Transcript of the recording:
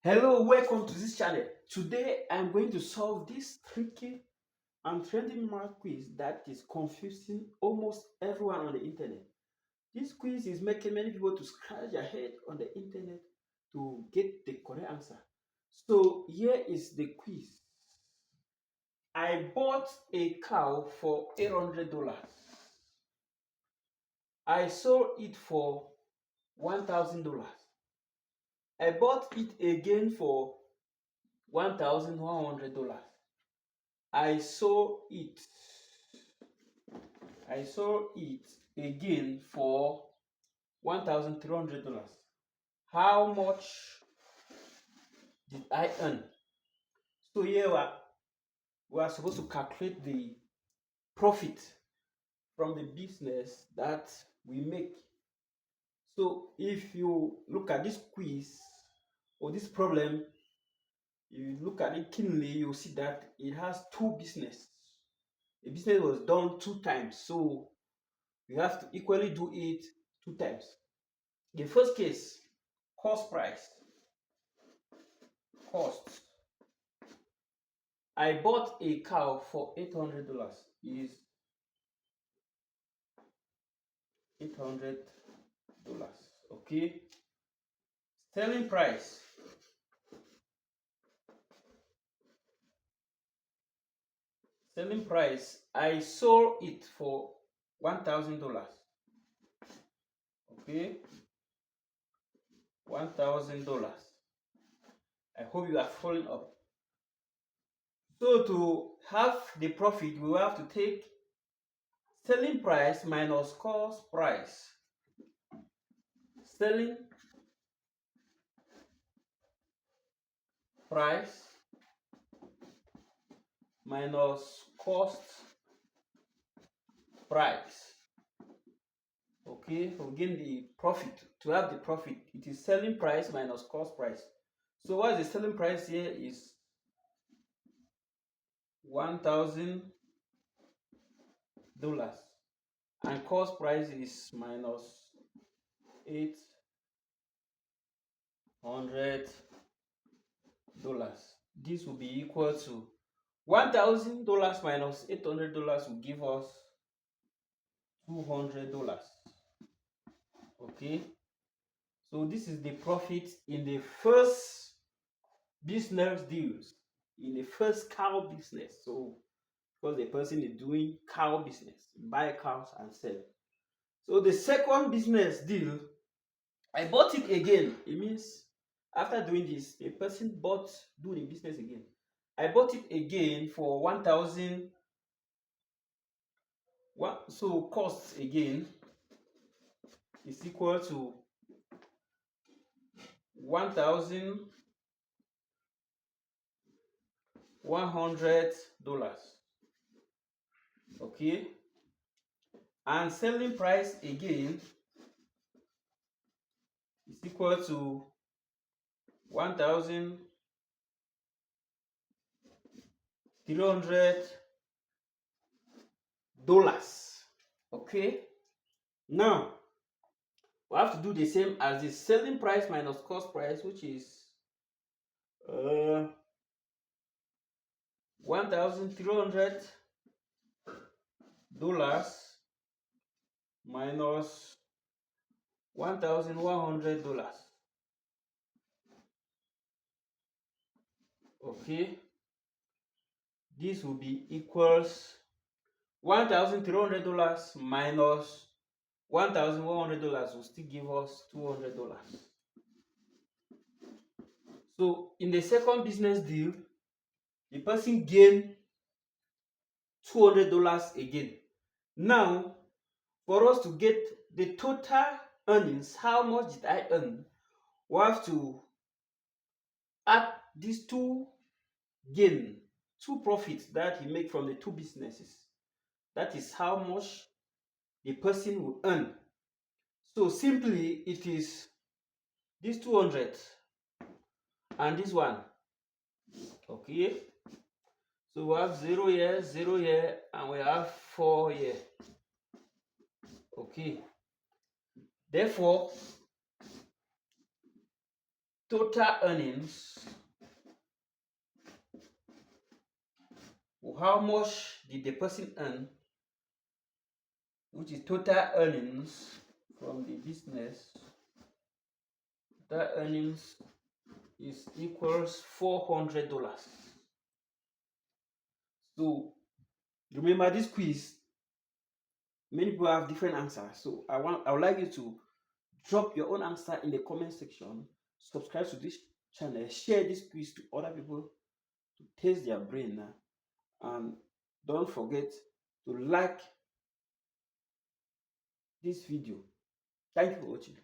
Hello, welcome to this channel. Today I'm going to solve this tricky and trending math quiz that is confusing almost everyone on the internet. This quiz is making many people to scratch their head on the internet to get the correct answer. So here is the quiz. I bought a cow for $800. I sold it for $1,000. I bought it again for $1,100. I saw it. I saw it again for $1,300. How much did I earn? So here we are supposed to calculate the profit from the business that we make. So if you look at this quiz or this problem, you look at it keenly, you'll see that it has two businesses. The business was done two times, so you have to equally do it two times. The first case, cost price. Cost. I bought a cow for $800. Is $800. Okay. Selling price. Selling price. I sold it for $1,000. Okay. $1,000. I hope you are following up. So to have the profit, we will have to take selling price minus cost price. Selling price minus cost price. Okay, so gain the profit. To have the profit, it is selling price minus cost price. So what is the selling price here is $1,000 and cost price is minus $800. This will be equal to $1,000 minus $800 will give us $200. Okay, so this is the profit in the first business deals, in the first cow business. So because the person is doing cow business, buy cows and sell. So the second business deal, I bought it again. It means after doing this, the person bought doing the business again. I bought it again for 1,000. So cost again is equal to $1,100. Okay, and selling price again is equal to $1,300. Okay, now we have to do the same as the selling price minus cost price, which is $1,300 minus $1,100. Okay, this will be equals $1,300 minus $1,100 will still give us $200. So in the second business deal, the person gained $200 again. Now, for us to get the total earnings, how much did I earn? We have to add these two profits that he make from the two businesses. That is how much the person will earn. So simply, it is this 200 and this one. Okay, so we have 0 here, and we have 4 here. Okay, therefore total earnings, how much did the person earn, which is total earnings from the business. Total earnings is equals $400. So remember this quiz, many people have different answers. So I would like you to drop your own answer in the comment section. Subscribe to this channel, share this quiz to other people to test their brain, and don't forget to like this video. Thank you for watching.